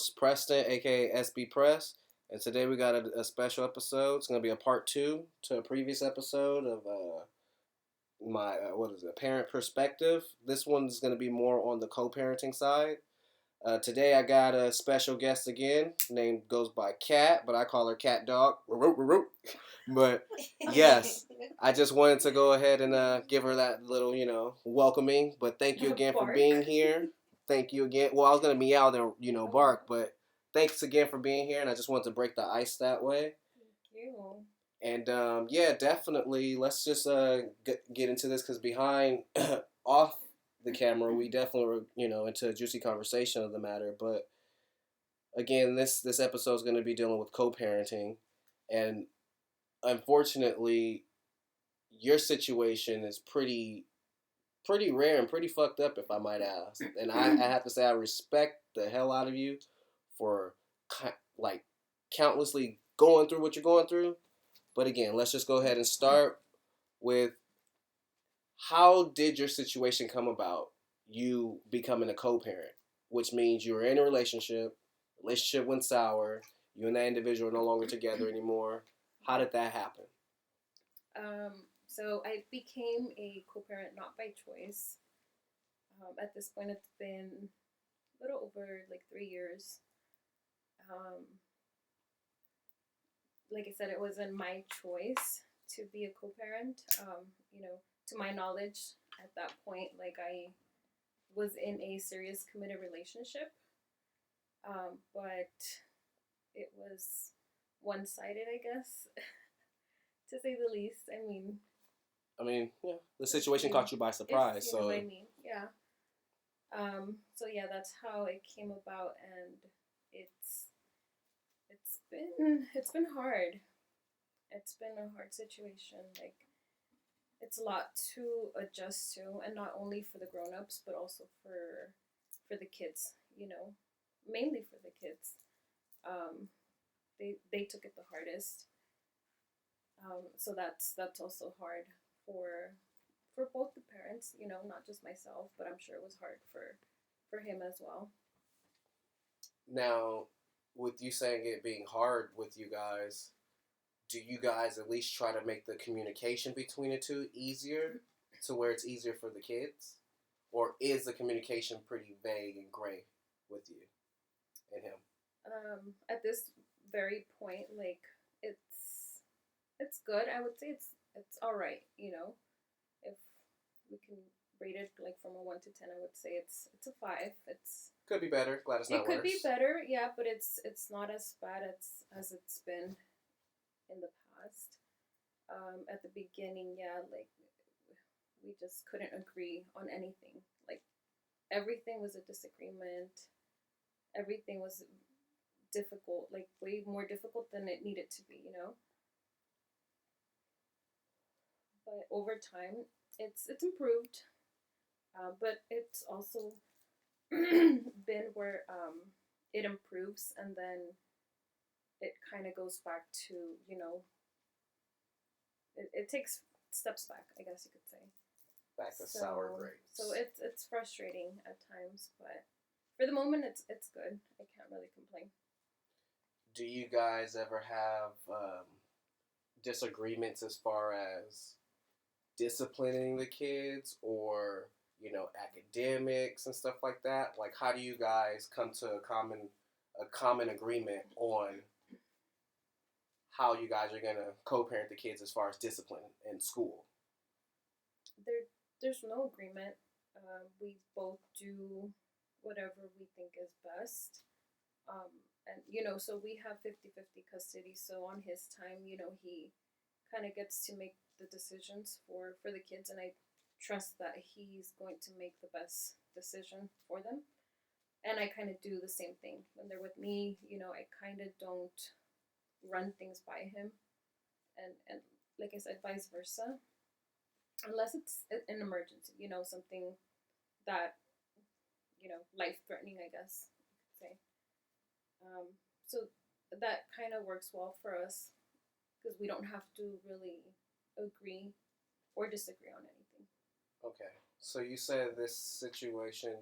Preston, aka SB Press, and today we got a special episode. It's gonna be a part two to a previous episode of my what is it, parent perspective. This one's gonna be more on the co-parenting side. Today I got a special guest again. Name goes by Kat, but I call her Kat-Dawg. But yes, I just wanted to go ahead and give her that little, welcoming. But thank you again for Bark. being here. Thank you again. Well, I was gonna meow then, bark, but thanks again for being here. And I just wanted to break the ice that way. Thank you. And yeah, definitely. Let's just get into this because behind off the camera, we definitely were into a juicy conversation of the matter. But again, this episode is going to be dealing with co-parenting, and unfortunately, your situation is pretty rare and pretty fucked up, if I might ask. And I have to say, I respect the hell out of you for like countlessly going through what you're going through. But again, let's just go ahead and start with how did your situation come about? You becoming a co-parent, which means you were in a relationship went sour, you and that individual are no longer together anymore. How did that happen? So I became a co-parent not by choice. At this point, it's been a little over like 3 years. Um, like I said, it wasn't my choice to be a co-parent. To my knowledge, at that point, like I was in a serious committed relationship, but it was one-sided, I guess, to say the least. Yeah, the situation caught you by surprise. You know what I mean? Yeah. So yeah, that's how it came about, and it's been hard. It's been a hard situation. Like it's a lot to adjust to, and not only for the grown-ups, but also for the kids. Mainly for the kids. Um, they took it the hardest. So that's also hard for both the parents. Not just myself, but I'm sure it was hard for him as well. Now, with you saying it being hard with you guys, do you guys at least try to make the communication between the two easier to where it's easier for the kids? Or is the communication pretty vague and gray with you and him? At this very point, like it's good. I would say it's all right. If we can rate it like from a 1 to 10, I would say it's a 5. It's Could be better. Glad it's not It could worse. be better, yeah, but it's not as bad as it's been in the past. At the beginning, yeah, like we just couldn't agree on anything. Like everything was a disagreement. Everything was difficult, like way more difficult than it needed to be. But over time, it's improved. But it's also been where it improves and then it kind of goes back to it takes steps back, I guess you could say. Back to sour grapes. So it's frustrating at times, but for the moment it's good. I can't really complain. Do you guys ever have disagreements as far as disciplining the kids or academics and stuff like that? Like, how do you guys come to a common agreement on how you guys are gonna co-parent the kids as far as discipline in school? There's no agreement. We both do whatever we think is best. And so we have 50-50 custody. So on his time, he kind of gets to make the decisions for the kids, and I trust that he's going to make the best decision for them. And I kind of do the same thing when they're with me. I kind of don't run things by him, and like I said, vice versa, unless it's an emergency. Something that life threatening, I guess you could say. So that kind of works well for us because we don't have to really agree or disagree on anything. Okay. So you said this situation,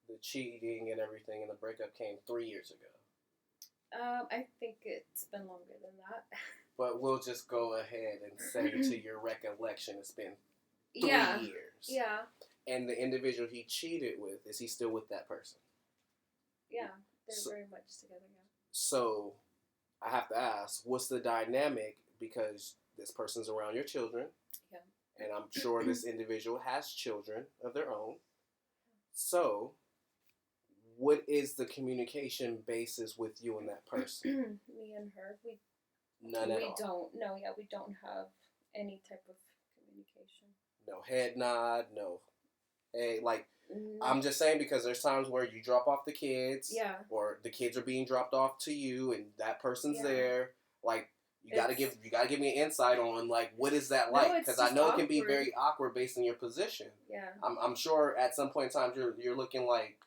the cheating and everything and the breakup came 3 years ago. I think it's been longer than that. But we'll just go ahead and say to your recollection, it's been 3 Yeah. years. Yeah. And the individual he cheated with, is he still with that person? Yeah, they're very much together now. So I have to ask, what's the dynamic? Because this person's around your children. Yeah. And I'm sure this individual has children of their own. So what is the communication basis with you and that person? Me and her, None at all. We don't. No, yeah, we don't have any type of communication. No head nod, no. Hey, like, I'm just saying because there's times where you drop off the kids. Yeah. Or the kids are being dropped off to you and that person's there. Like, you gotta give me an insight on, like, what is that like? Because I know it can be very awkward based on your position. Yeah. I'm sure at some point in time you're looking like,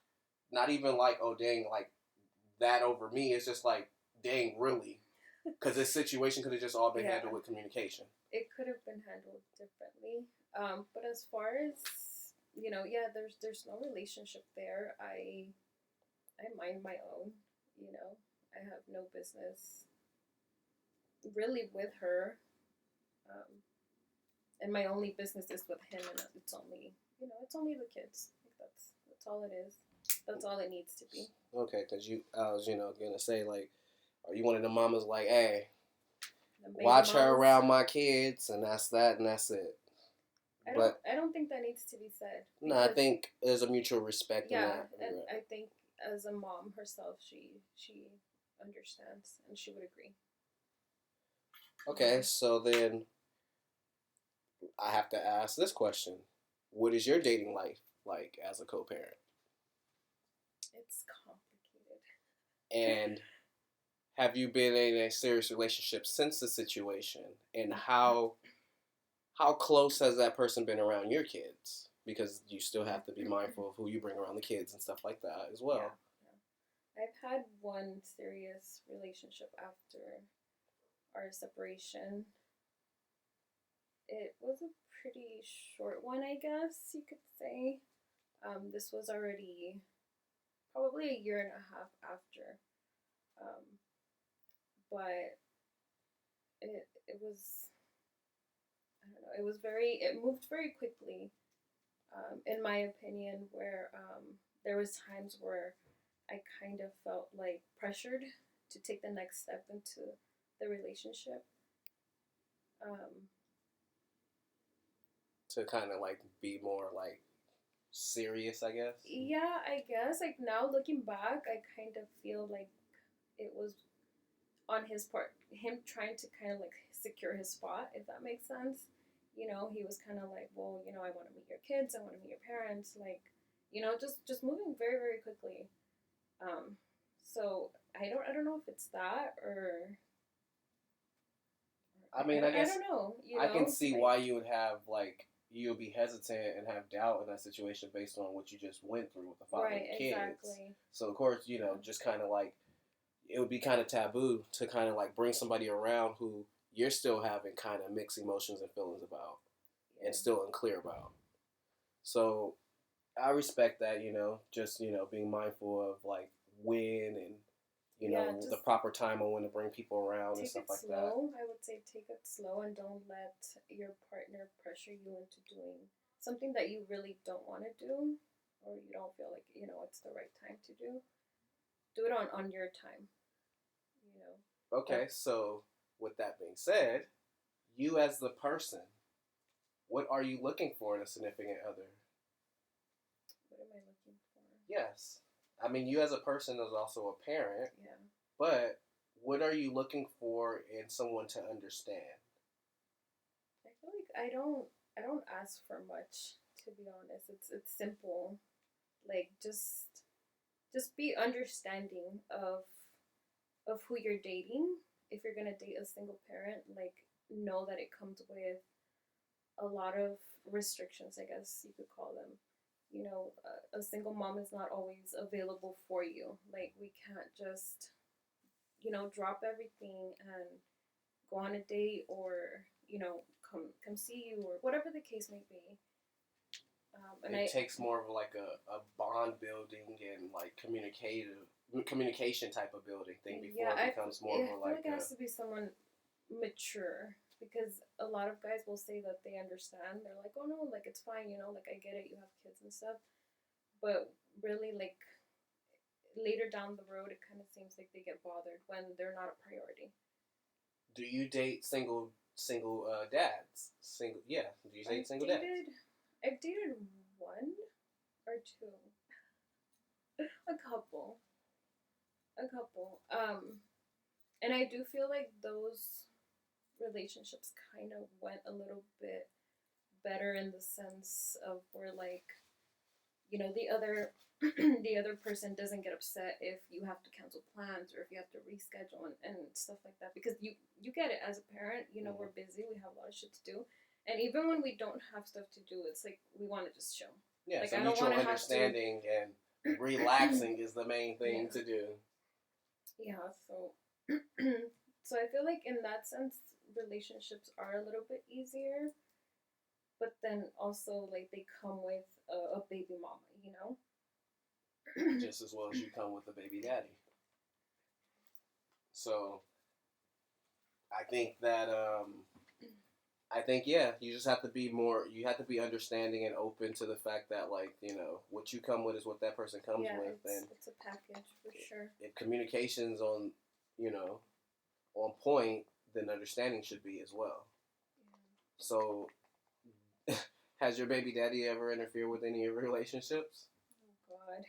not even like, oh dang, like that over me. It's just like, dang, really? Because this situation could have just all been handled with communication. It could have been handled differently. But as far as, there's no relationship there. I mind my own. I have no business really with her. And my only business is with him, and it's only the kids. That's all it is. That's all it needs to be. Okay, because I was gonna say, like, are you one of the mamas like, hey, watch her around my kids, and that's that, and that's it. I don't think that needs to be said. No, I think there's a mutual respect in that. Yeah, and I think as a mom herself, she understands, and she would agree. Okay, so then I have to ask this question. What is your dating life like as a co-parent? It's complicated. And have you been in a serious relationship since the situation? And how close has that person been around your kids? Because you still have to be mindful of who you bring around the kids and stuff like that as well. Yeah. I've had one serious relationship after our separation. It was a pretty short one, I guess you could say. This was already probably a year and a half after. But it was, I don't know, it moved very quickly, in my opinion, where there was times where I kind of felt like pressured to take the next step into the relationship. To kind of like be more like serious, I guess. Yeah, I guess. Like now looking back, I kind of feel like it was on his part, him trying to kind of like secure his spot, if that makes sense. He was kind of like, well, I want to meet your kids, I want to meet your parents, like, just moving very, very quickly. So I don't know if it's that or. I mean, I guess I don't know. I can see why you would have like you'll be hesitant and have doubt in that situation based on what you just went through with the father and kids. Exactly. So of course, just kind of like it would be kind of taboo to kind of like bring somebody around who you're still having kind of mixed emotions and feelings about and still unclear about. So I respect that, just, being mindful of like when and, the proper time on when to bring people around and stuff like that. I would say take it slow and don't let your partner pressure you into doing something that you really don't want to do or you don't feel like, it's the right time to do. Do it on your time, Okay, so with that being said, you as the person, what are you looking for in a significant other? What am I looking for? Yes. I mean, you as a person is also a parent. Yeah. But what are you looking for in someone to understand? I feel like I don't ask for much, to be honest. It's simple. Like just be understanding of who you're dating. If you're gonna date a single parent, like know that it comes with a lot of restrictions, I guess you could call them. A single mom is not always available for you. Like we can't just, drop everything and go on a date or, come see you or whatever the case may be. And it takes more of like a bond building and like communication type of building thing before it becomes more of a like. I feel like it has to be someone mature, because a lot of guys will say that they understand. They're like, oh no, like it's fine, you know, like I get it, you have kids and stuff. But really, like later down the road, it kind of seems like they get bothered when they're not a priority. Do you date single dads? Single, yeah. Do you date single dads? I've dated one or two, a couple. And I do feel like those relationships kind of went a little bit better in the sense of where, like, you know, the other the other person doesn't get upset if you have to cancel plans or if you have to reschedule and stuff like that, because you get it as a parent, you know, we're busy, we have a lot of shit to do, and even when we don't have stuff to do, it's like we want to just chill. Yeah, like, so mutual understanding and relaxing is the main thing to do. Yeah, so so I feel like in that sense relationships are a little bit easier, but then also like they come with a baby mama, you know. Just as well as you come with a baby daddy. So I think that yeah, you just have to be more. You have to be understanding and open to the fact that, like, you know, what you come with is what that person comes with, and it's a package for sure. If communication's on, you know, on point, then understanding should be as well. Yeah. So, has your baby daddy ever interfered with any of your relationships? Oh God.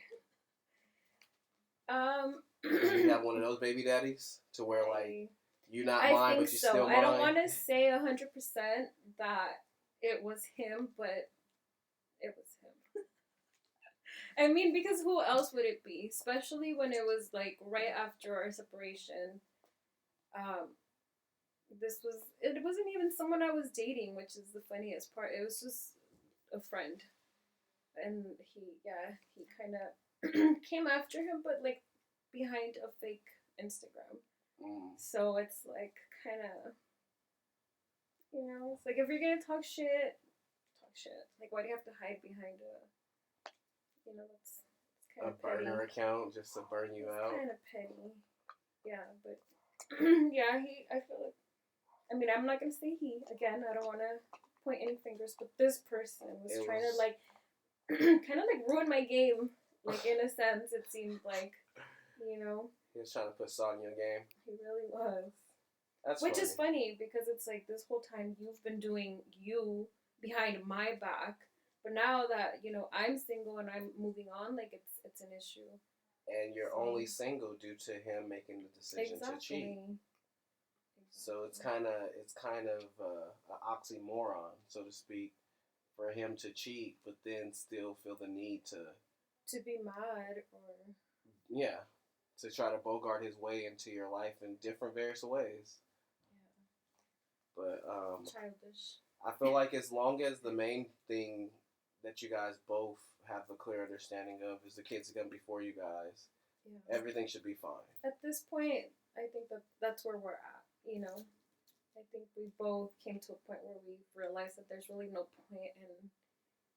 You have one of those baby daddies to where like you're not mine, but you're so. still mine. I don't want to say 100% that it was him, but it was him. I mean, because who else would it be? Especially when it was like right after our separation. It wasn't even someone I was dating, which is the funniest part. It was just a friend, and he kind of came after him, but like behind a fake Instagram. So it's like kind of, you know, it's like if you're gonna talk shit. Like, why do you have to hide behind a, you know, that's kind of petty. Burner account just to burn you out. Kind of petty. Yeah, but yeah, I feel like, I mean, I'm not gonna say he again. I don't want to point any fingers, but this person was trying to like, kind of like ruin my game. Like, in a sense, it seemed like, you know. He was trying to put salt in your game. He really was. Which is funny because it's like this whole time you've been doing you behind my back, but now that, you know, I'm single and I'm moving on, like it's an issue. And you're only single due to him making the decision to cheat. So it's kind of an oxymoron, so to speak, for him to cheat, but then still feel the need to be mad or to try to bogart his way into your life in different various ways. But childish. I feel like as long as the main thing that you guys both have a clear understanding of is the kids are gonna be for you guys, everything should be fine. At this point, I think that's where we're at. You know, I think we both came to a point where we realized that there's really no point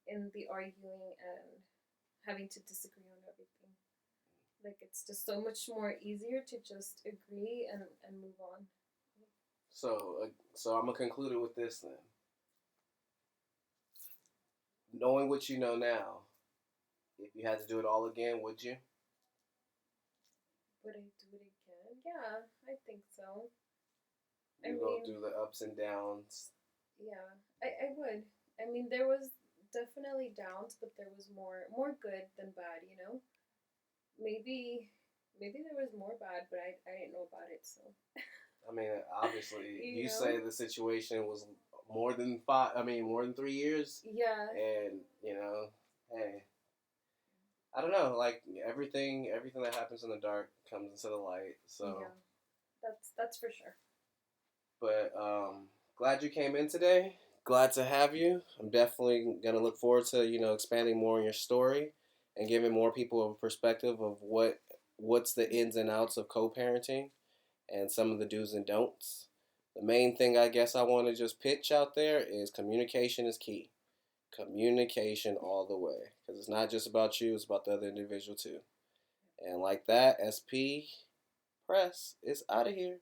in the arguing and having to disagree on everything. Like, it's just so much more easier to just agree and move on. So I'm gonna conclude it with this then. Knowing what you know now, if you had to do it all again, would you? Would I do it again? Yeah, I think so. You go through the ups and downs. Yeah, I would. I mean, there was definitely downs, but there was more good than bad, you know? Maybe there was more bad, but I didn't know about it, so. I mean, obviously, you say the situation was more than 3 years. Yeah. And, you know, hey, I don't know, like everything that happens in the dark comes into the light. So yeah, that's for sure. But glad you came in today. Glad to have you. I'm definitely gonna look forward to, you know, expanding more on your story and giving more people a perspective of what's the ins and outs of co-parenting and some of the do's and don'ts. The main thing I guess I want to just pitch out there is communication is key. Communication all the way. Because it's not just about you, it's about the other individual too. And like that, SP Press is out of here.